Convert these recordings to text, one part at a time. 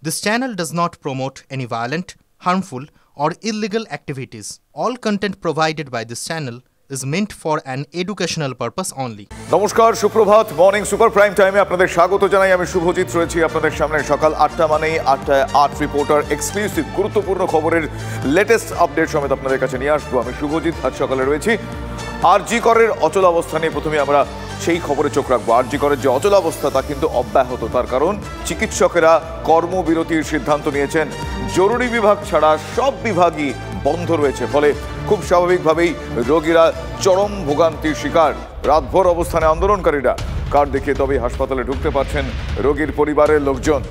This channel does not promote any violent, harmful, or illegal activities. All content provided by this channel is meant for an educational purpose only. নমস্কার, সুপ্রভাত। Morning super prime টাইমে আপনাদের স্বাগত জানাই। আমি শুভজিৎ রয়েছি আপনাদের সামনে। সকাল 8টা মানেই 8টায় 8 রিপোর্টার এক্সক্লুসিভ গুরুত্বপূর্ণ খবরের লেটেস্ট আপডেট সমেত আপনাদের কাছে নিয়ে আসবো। আমি শুভজিৎ আজ সকালে রয়েছি। আরজি করের অচল অবস্থা নিয়ে প্রথমে আমরা সেই খবরে চোখ রাখবো। আরজি করের যে অচল অবস্থা তা কিন্তু অব্যাহত। তার কারণ চিকিৎসকেরা কর্মবিরতির সিদ্ধান্ত নিয়েছেন। জরুরি বিভাগ ছাড়া সব বিভাগই বন্ধ রয়েছে, ফলে খুব স্বাভাবিকভাবেই রোগীরা চরম ভোগান্তির শিকার। রাতভর অবস্থানে আন্দোলনকারীরা কার্ড দেখিয়ে তবেই হাসপাতালে ঢুকতে পারছেন রোগীর পরিবারের লোকজন।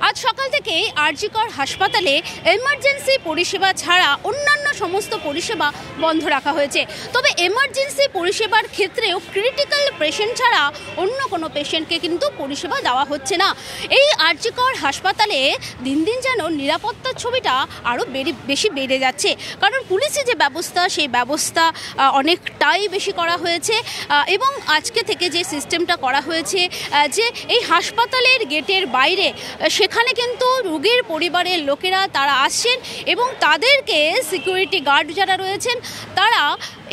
আজ সকাল থেকেই আরজি কর হাসপাতালে এমার্জেন্সি পরিষেবা ছাড়া অন্যান্য সমস্ত পরিষেবা বন্ধ রাখা হয়েছে। তবে এমার্জেন্সি পরিষেবার ক্ষেত্রেও ক্রিটিক্যাল পেশেন্ট ছাড়া অন্য কোনো পেশেন্টকে কিন্তু পরিষেবা দেওয়া হচ্ছে না। এই আরজি কর হাসপাতালে দিন দিন যেন নিরাপত্তার ছবিটা আরও বেশি বেড়ে যাচ্ছে, কারণ পুলিশি যে ব্যবস্থা সেই ব্যবস্থা অনেকটাই বেশি করা হয়েছে। এবং আজকে থেকে যে সিস্টেমটা করা হয়েছে যে এই হাসপাতালের গেটের বাইরে সেখানে কিন্তু রোগীর পরিবারের লোকেরা তারা আসছেন এবং তাদেরকে সিকিউরিটি গার্ড যারা রয়েছেন তারা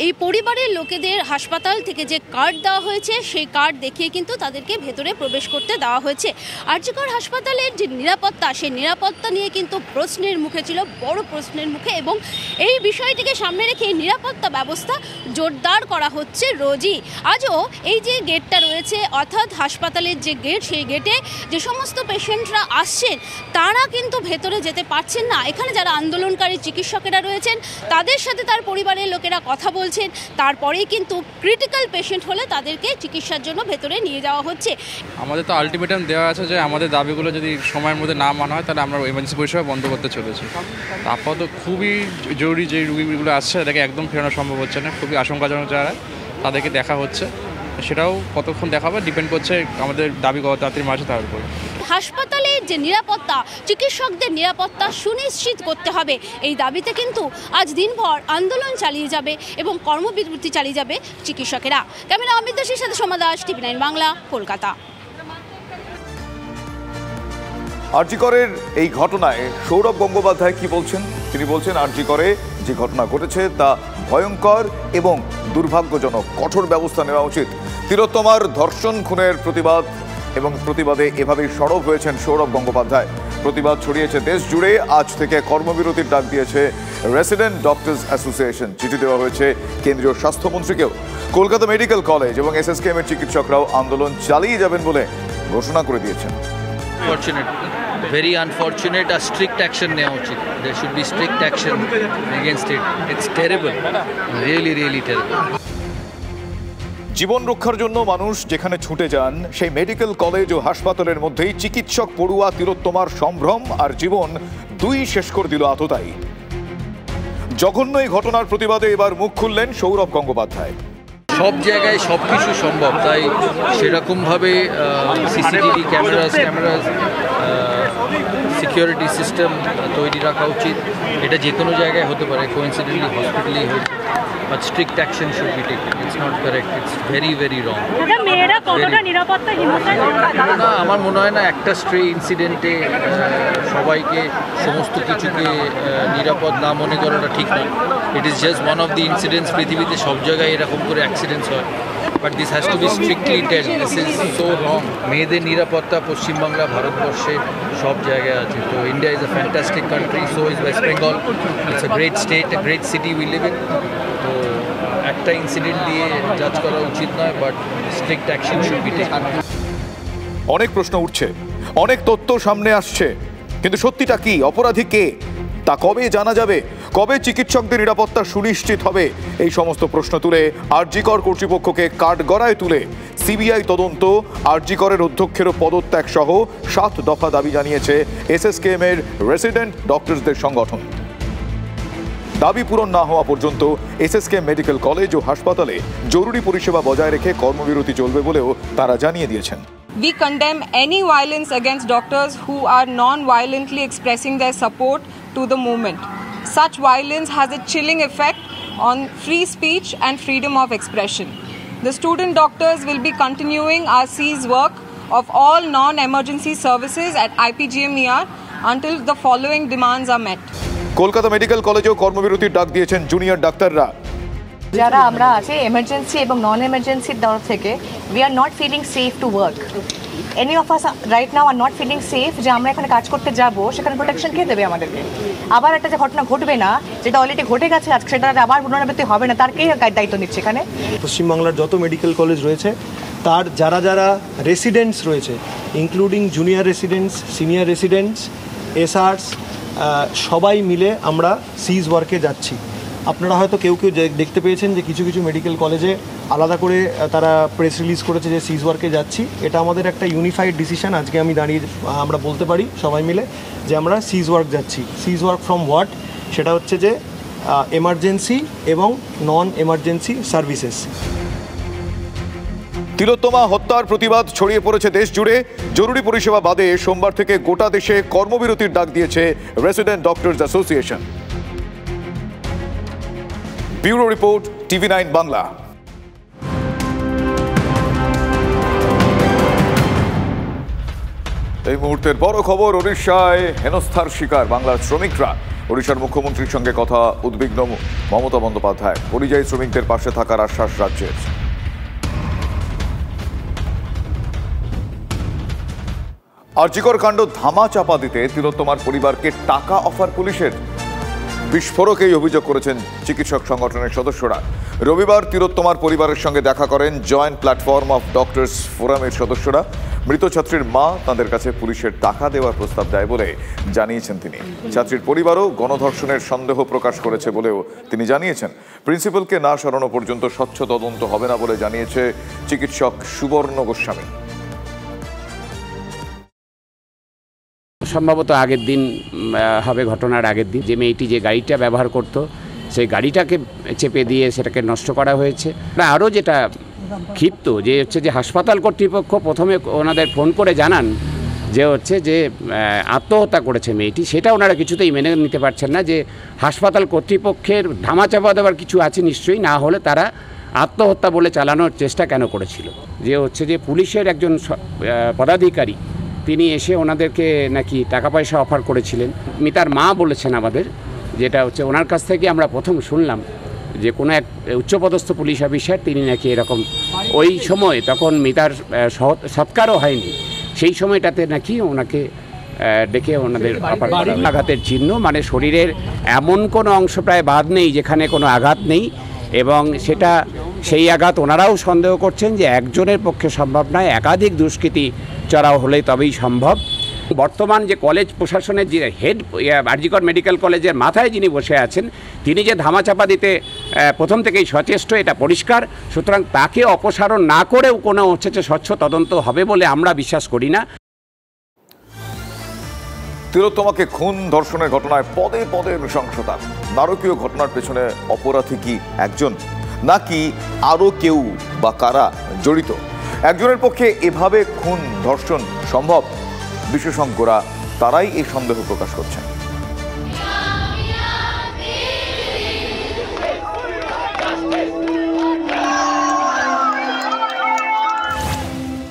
এই পরিবারের লোকেদের হাসপাতাল থেকে যে কার্ড দেওয়া হয়েছে সেই কার্ড দেখিয়ে কিন্তু তাদেরকে ভেতরে প্রবেশ করতে দেওয়া হয়েছে। আরজি কর হাসপাতালের যে নিরাপত্তা সেই নিরাপত্তা নিয়ে কিন্তু প্রশ্নের মুখে ছিল, বড় প্রশ্নের মুখে, এবং এই বিষয়টিকে সামনে রেখে নিরাপত্তা ব্যবস্থা জোরদার করা হচ্ছে রোজই। আজও এই যে গেটটা রয়েছে অর্থাৎ হাসপাতালের যে গেট, সেই গেটে যে সমস্ত পেশেন্টরা আসছেন তারা কিন্তু ভেতরে যেতে পারছেন না। এখানে যারা আন্দোলনকারী চিকিৎসকেরা রয়েছেন তাদের সাথে তার পরিবারের লোকেরা কথা বলছেন, তারপরেই কিন্তু ক্রিটিক্যাল পেশেন্ট হলে তাদেরকে চিকিৎসার জন্য ভেতরে নিয়ে যাওয়া হচ্ছে। আমাদের তো আলটিমেটাম দেওয়া আছে যে আমাদের দাবিগুলো যদি সময়ের মধ্যে না মানা হয় তাহলে আমরা এমার্জেন্সি পরিষেবা বন্ধ করতে চলেছি। আপাতত খুবই জরুরি যে রুগীগুলো আসছে তাদেরকে একদম ফেরানো সম্ভব হচ্ছে না। খুবই আশঙ্কাজনক যারা তাদেরকে দেখা হচ্ছে, সেটাও কতক্ষণ দেখাবে ডিপেন্ড করছে আমাদের দাবি কত তাড়াতাড়ি মাঝে তার উপর। হাসপাতালের যে নিরাপত্তা, চিকিৎসকদের নিরাপত্তা সুনিশ্চিত করতে হবে, এই দাবিতে কিন্তু আজ দিনভর আন্দোলন চালিয়ে যাবে এবং কর্মবিরতি চালিয়ে যাবে চিকিৎসকেরা। ক্যামেরা অমিত দাসের সাথে সোমা দাস, TV9 বাংলা, কলকাতা। আরজি করের এই ঘটনায় সৌরভ গঙ্গোপাধ্যায় কি বলছেন? তিনি বলছেন আরজি করে যে ঘটনা ঘটেছে তা ভয়ঙ্কর এবং দুর্ভাগ্যজনক, কঠোর ব্যবস্থা নেওয়া উচিত। তিলোত্তমার ধর্ষণ খুনের প্রতিবাদে এভাবেই সরব হয়েছেন সৌরভ গঙ্গোপাধ্যায়। প্রতিবাদ ছড়িয়েছে দেশ জুড়ে। আজ থেকে কর্মবিরতির ডাক দিয়েছে রেসিডেন্ট ডক্টরস অ্যাসোসিয়েশন। চিঠি দেওয়া হয়েছে কেন্দ্রীয় স্বাস্থ্যমন্ত্রীকেও। কলকাতা মেডিকেল কলেজ এবং SSKM এর চিকিৎসকরাও আন্দোলন চালিয়ে যাবেন বলে ঘোষণা করে দিয়েছেন। Very unfortunate. A strict action neoya uchit. There should be strict action against it. It's terrible. Really terrible. জীবন রক্ষার জন্য মানুষ যেখানে ছুটে যান সেই মেডিকেল কলেজ ও হাসপাতালের মধ্যেই চিকিৎসক পড়ুয়া তিলোত্তমার সম্ভ্রম আর জীবন দুই শেষ করে দিল আততায়ী। জঘন্য এই ঘটনার প্রতিবাদে এবার মুখ খুললেন সৌরভ গঙ্গোপাধ্যায়। সব জায়গায় সব কিছু সম্ভব, তাই সেরকমভাবে CCTV ক্যামেরাস সিকিউরিটি সিস্টেম তৈরি রাখা উচিত। এটা যে কোনো জায়গায় হতে পারে, কোইন্সিডেন্টলি হসপিটালেই হোক, but strict action should be taken. It's not correct, it's very wrong. না, আমার মনে হয় না একটা স্ট্রে ইনসিডেন্টে সবাইকে সমস্ত কিছুকে নিরাপদ না মনে করাটা ঠিক নয়। It is just one of the incidents. পৃথিবীতে সব জায়গায় এরকম করে অ্যাক্সিডেন্টস হয়, but this has to be strictly tell. This is so wrong. মেয়েদের নিরাপত্তা পশ্চিমবাংলা, ভারতবর্ষে সব জায়গায় আছে। তো India is a fantastic country, so is West Bengal. It's a great state, a great city we live in. তো একটা ইনসিডেন্ট দিয়ে জাজ করা উচিত নয়, but strict action should be taken. অনেক প্রশ্ন উঠছে, অনেক তথ্য সামনে আসছে, কিন্তু সত্যিটা কি? অপরাধী কে? তা কবে জানা যাবে? কবে চিকিৎসকদের নিরাপত্তা সুনিশ্চিত হবে? এই সমস্ত প্রশ্ন তুলে আরজি কর কর্তৃপক্ষকে কাঠগড়ায় তুলে CBI তদন্ত, আরজি করের অধ্যক্ষেরও পদত্যাগ সহ 7 দফা দাবি জানিয়েছে SSKM এর রেসিডেন্ট ডক্টরসদের সংগঠন। দাবি পূরণ না হওয়া পর্যন্ত SSKM মেডিকেল কলেজ ও হাসপাতালে জরুরি পরিষেবা বজায় রেখে কর্মবিরতি চলবে বলেও তারা জানিয়ে দিয়েছেন। We condemn any violence against doctors who are non-violently expressing their support to the movement. Such violence has a chilling effect on free speech and freedom of expression. The student doctors will be continuing our cease work of all non-emergency services at IPGMER until the following demands are met. Kolkata medical কলেজেও কর্মবিরতির ডাক দিয়েছেন junior ডাক্তাররা। যারা আমরা আছে emergency এবং নন এমার্জেন্সির তরফ থেকে we are not feeling safe to work. Any of us right now are not feeling safe যে আমরা এখানে কাজ করতে যাব, সেখানে প্রোটেকশন কে দেবে আমাদেরকে? আবার একটা যে ঘটনা ঘটবে না, যেটা অলরেডি ঘটে গেছে আজকে, সেটা আবার পুনরাবৃত্তি হবে না, তার কে দায়িত্ব নিচ্ছে এখানে? পশ্চিমবাংলার যত মেডিকেল কলেজ রয়েছে তার যারা যারা রেসিডেন্টস রয়েছে, including junior residents, senior residents, SRs, সবাই মিলে আমরা সিজ ওয়ার্কে যাচ্ছি। আপনারা হয়তো কেউ কেউ দেখতে পেয়েছেন যে কিছু কিছু মেডিকেল কলেজে আলাদা করে তারা প্রেস রিলিজ করেছে যে সিজ ওয়ার্কে যাচ্ছি। এটা আমাদের একটা ইউনিফাইড ডিসিশন। আজকে আমরা বলতে পারি সবাই মিলে যে আমরা সিজ ওয়ার্ক যাচ্ছি। সিজ ওয়ার্ক ফ্রম হোয়াট? সেটা হচ্ছে যে এমার্জেন্সি এবং নন এমার্জেন্সি সার্ভিসেস। তিলোত্তমা হত্যার প্রতিবাদ ছড়িয়ে পড়েছে দেশ জুড়ে। জরুরি পরিষেবা বাদে সোমবার থেকে গোটা দেশে কর্মবিরতির ডাক দিয়েছে resident doctors association. Bureau report, TV9 Bangla. এই মুহূর্তের বড় খবর, ওড়িশায় হেনস্থার শিকার বাংলার শ্রমিকরা। ওড়িশার মুখ্যমন্ত্রীর সঙ্গে কথা উদ্বিগ্ন মমতা বন্দ্যোপাধ্যায়। পরিযায়ী শ্রমিকদের পাশে থাকার আশ্বাস রাজ্যের। আরজিকর কাণ্ড ধামা চাপা দিতে তিলোত্তমার পরিবারকে টাকা অফার পুলিশের। বিস্ফোরক এই অভিযোগ করেছেন চিকিৎসক সংগঠনের সদস্যরা। রবিবার তিলোত্তমার পরিবারের সঙ্গে দেখা করেন জয়েন্ট প্ল্যাটফর্ম অফ ডক্টরস ফোরামের সদস্যরা। মৃত ছাত্রীর মা তাদের কাছে পুলিশের টাকা দেওয়ার প্রস্তাব দেয় বলে জানিয়েছেন তিনি। ছাত্রীর পরিবারও গণধর্ষণের সন্দেহ প্রকাশ করেছে বলেও তিনি জানিয়েছেন। প্রিন্সিপালকে না সরানো পর্যন্ত স্বচ্ছ তদন্ত হবে না বলে জানিয়েছে চিকিৎসক সুবর্ণ গোস্বামী। সম্ভবত আগের দিন হবে, ঘটনার আগের দিন, যে মেয়েটি যে গাড়িটা ব্যবহার করত সেই গাড়িটাকে চেপে দিয়ে সেটাকে নষ্ট করা হয়েছে। আরও যেটা ক্ষিপ্ত যে হচ্ছে যে হাসপাতাল কর্তৃপক্ষ প্রথমে ওনাদের ফোন করে জানান যে হচ্ছে যে আত্মহত্যা করেছে মেয়েটি, সেটা ওনারা কিছুতেই মেনে নিতে পারছেন না। যে হাসপাতাল কর্তৃপক্ষের ধামাচাপা দেওয়ার কিছু আছে নিশ্চয়ই, না হলে তারা আত্মহত্যা বলে চালানোর চেষ্টা কেন করেছিল? যে হচ্ছে যে পুলিশের একজন পদাধিকারী তিনি এসে ওনাদেরকে নাকি টাকা পয়সা অফার করেছিলেন। মিতার মা বলেছেন আমাদের, যেটা হচ্ছে ওনার কাছ থেকে আমরা প্রথম শুনলাম যে কোনো এক উচ্চপদস্থ পুলিশ অফিসার তিনি নাকি এরকম ওই সময়, তখন মিতার সৎকারও হয়নি, সেই সময়টাতে নাকি ওনাকে ডেকে ওনাদের অফার করা। আঘাতের চিহ্ন, মানে শরীরের এমন কোনো অংশ প্রায় বাদ নেই যেখানে কোনো আঘাত নেই, এবং সেটা সেই আঘাত ওনারাও সন্দেহ করছেন যে একজনের পক্ষে সম্ভব নয়, একাধিক দুষ্কৃতী চড়াও হলেই তবেই সম্ভব। বর্তমান যে কলেজ প্রশাসনের যে হেড, আরজিকর মেডিকেল কলেজের মাথায় যিনি বসে আছেন, তিনি যে ধামাচাপা দিতে প্রথম থেকেই সচেষ্ট, এটা পরিষ্কার। সুতরাং তাকে অপসারণ না করেও কোনো হচ্ছে যে স্বচ্ছ তদন্ত হবে বলে আমরা বিশ্বাস করি না। তিলোত্তমাকে খুন ধর্ষণের ঘটনায় পদে পদে নৃশংসতা। নারকীয় ঘটনার পেছনে অপরাধী কি একজন, নাকি আরও কেউ বা কারা জড়িত? একজনের পক্ষে এভাবে খুন ধর্ষণ সম্ভব? বিশেষজ্ঞরা তারাই এই সন্দেহ প্রকাশ করছেন।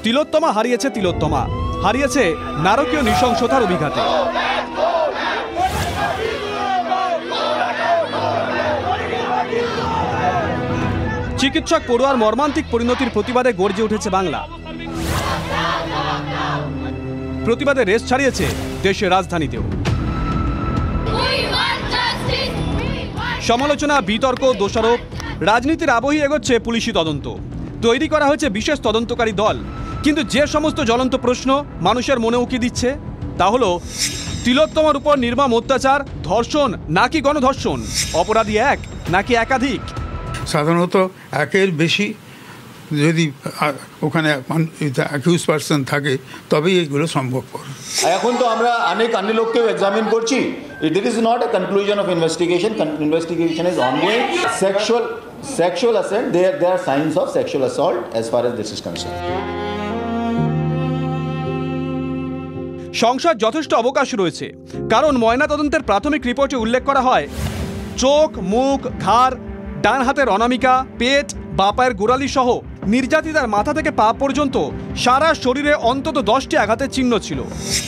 তিলোত্তমা হারিয়েছে তিলোত্তমা, হারিয়েছে নারকীয় নৃশংসতার অভিঘাতে। চিকিৎসক পড়ুয়ার মর্মান্তিক পরিণতির প্রতিবাদে গর্জে উঠেছে বাংলা। প্রতিবাদে রেশ ছাড়িয়েছে দেশের রাজধানীতেও। সমালোচনা, বিতর্ক, দোষারোপ, রাজনীতির আবহে এগোচ্ছে পুলিশি তদন্ত। তৈরি করা হয়েছে বিশেষ তদন্তকারী দল। কিন্তু যে সমস্ত জ্বলন্ত প্রশ্ন মানুষের মনে উকি দিচ্ছে তা হলো, তিলোত্তমার উপর নির্মম অত্যাচার, ধর্ষণ নাকি গণধর্ষণ? অপরাধী এক নাকি একাধিক? সাধারণত একের বেশি যদি ওখানে অ্যাকিউজ পারসন থাকে তবেই এগুলো সম্ভবপর। এখন তো আমরা অনেক লোককেও এক্সামিন করছি। It is not a conclusion of investigation. Investigation is ongoing. sexual assault, there are signs of sexual assault as far as this is concerned. সংসদ যথেষ্ট অবকাশ রয়েছে, কারণ ময়নাতদন্তের প্রাথমিক রিপোর্টে উল্লেখ করা হয় চোখ, মুখ, ঘাড়, ডান হাতের অনামিকা, পেট, বাঁ পায়ের গোড়ালি সহ নির্যাতিতার মাথা থেকে পা পর্যন্ত সারা শরীরে অন্তত 10টি আঘাতের চিহ্ন ছিল।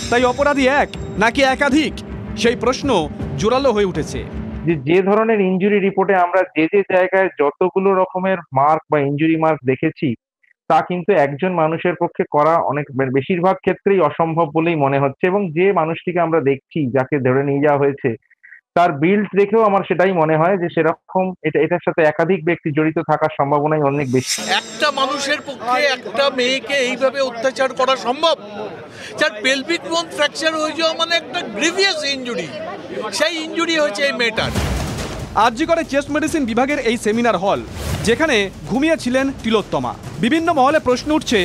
তাই অপরাধী এক নাকি একাধিক, সেই প্রশ্ন জোরালো হয়ে উঠেছে। যে ধরনের ইনজুরি রিপোর্টে আমরা যে জায়গায় যতগুলো রকমের মার্ক বা ইনজুরি মার্ক দেখেছি, তা কিন্তু একজন মানুষের পক্ষে করা অনেক বেশিরভাগ ক্ষেত্রেই অসম্ভব বলেই মনে হচ্ছে। এবং যে মানুষটিকে আমরা দেখছি, যাকে ধরে নিয়ে যাওয়া হয়েছে, তার বিল্ড দেখেও আমার সেটাই মনে হয় যে সেরকম এটার সাথে একাধিক ব্যক্তি জড়িত থাকার সম্ভাবনাই অনেক বেশি। একটা মানুষের পক্ষে একটা মেয়েকে এইভাবে অত্যাচার করা সম্ভব? যার পেলভিক বোন ফ্র্যাকচার হয়ে যাওয়া মানে একটা গ্রিভিয়াস ইনজুরি, সেই ইনজুরি হয়েছে এই মেয়েটার। আরজি করে চেস্ট মেডিসিন বিভাগের এই সেমিনার হল, যেখানে ঘুমিয়েছিলেন তিলোত্তমা। বিভিন্ন মহলে প্রশ্ন উঠছে,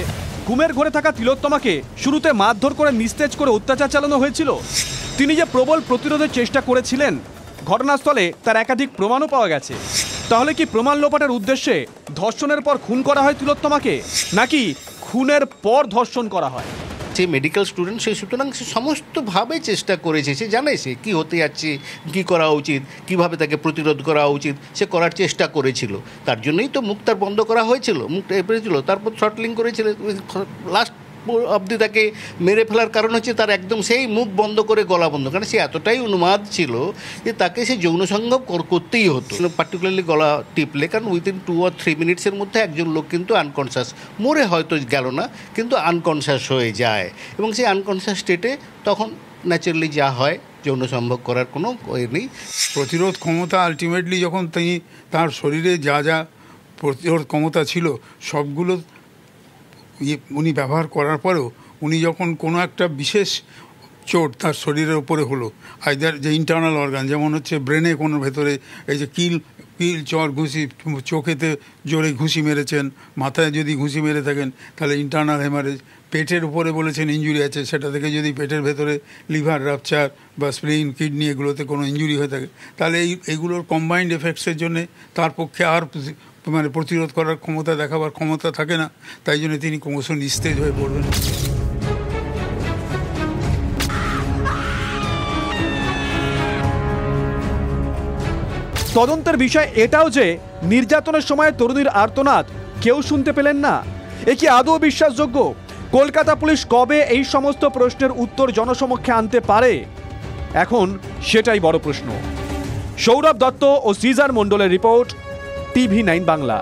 ঘুমের ঘরে থাকা তিলোত্তমাকে শুরুতে মারধর করে নিস্তেজ করে অত্যাচার চালানো হয়েছিল। তিনি যে প্রবল প্রতিরোধের চেষ্টা করেছিলেন, ঘটনাস্থলে তার একাধিক প্রমাণও পাওয়া গেছে। তাহলে কি প্রমাণ লোপাটের উদ্দেশ্যে ধর্ষণের পর খুন করা হয় তিলোত্তমাকে, নাকি খুনের পর ধর্ষণ করা হয়? যে মেডিকেল স্টুডেন্ট, সেই সুতরাং সে সমস্তভাবে চেষ্টা করেছে, সে জানে সে কী হতে যাচ্ছে, কী করা উচিত, কিভাবে তাকে প্রতিরোধ করা উচিত, সে করার চেষ্টা করেছিল। তার জন্যই তো মুখ তার বন্ধ করা হয়েছিল, মুখ পেরেছিল, তারপর শর্টলিং করেছিল, লাস্ট অবধি তাকে মেরে ফেলার কারণ হচ্ছে তার একদম সেই মুখ বন্ধ করে গলা বন্ধ, কারণ সে এতটাই উন্মাদ ছিল যে তাকে সে যৌন সঙ্গম করতেই হতো, পার্টিকুলারলি গলা টিপলে। কারণ উইদিন 2 or 3 মিনিটসের মধ্যে একজন লোক কিন্তু আনকনশাস, মরে হয়তো গেল না, কিন্তু আনকনশাস হয়ে যায়। এবং সেই আনকনশাস স্টেটে তখন ন্যাচারালি যা হয়, যৌন সম্ভব করার কোনো নেই। প্রতিরোধ ক্ষমতা আলটিমেটলি যখন তিনি তার শরীরে যা যা প্রতিরোধ ক্ষমতা ছিল সবগুলো উনি ব্যবহার করার পরেও উনি যখন কোনো একটা বিশেষ চোট তার শরীরের উপরে হলো, আইদার যে ইন্টারনাল অর্গান, যেমন হচ্ছে ব্রেনে কোনো ভেতরে এই যে কিল চর ঘুষি, চোখেতে জোরে ঘুষি মেরেছেন, মাথায় যদি ঘুষি মেরে থাকেন তাহলে ইন্টারনাল হেমারেজ, পেটের উপরে বলেছেন ইনজুরি আছে, সেটা থেকে যদি পেটের ভেতরে লিভার রাপচার বা স্প্লিন, কিডনি এগুলোতে কোনো ইনজুরি হয়ে থাকে, তাহলে এইগুলোর কম্বাইন্ড এফেক্টসের জন্যে তার পক্ষে আর প্রতিরোধ করার ক্ষমতা দেখাবার ক্ষমতা থাকে না। তাই জন্য তিনি ক্রমশ নিস্তেজ হয়ে পড়বেন। তদন্তের বিষয় এটাও যে নির্যাতনের সময় তরুণীর আর্তনাদ কেউ শুনতে পেলেন না। এ কি আদৌ বিশ্বাসযোগ্য? কলকাতা পুলিশ কবে এই সমস্ত প্রশ্নের উত্তর জনসমক্ষে আনতে পারে? এখন সেটাই বড় প্রশ্ন। সৌরভ দত্ত ও সিজার মণ্ডলের রিপোর্ট, TV9 বাংলা।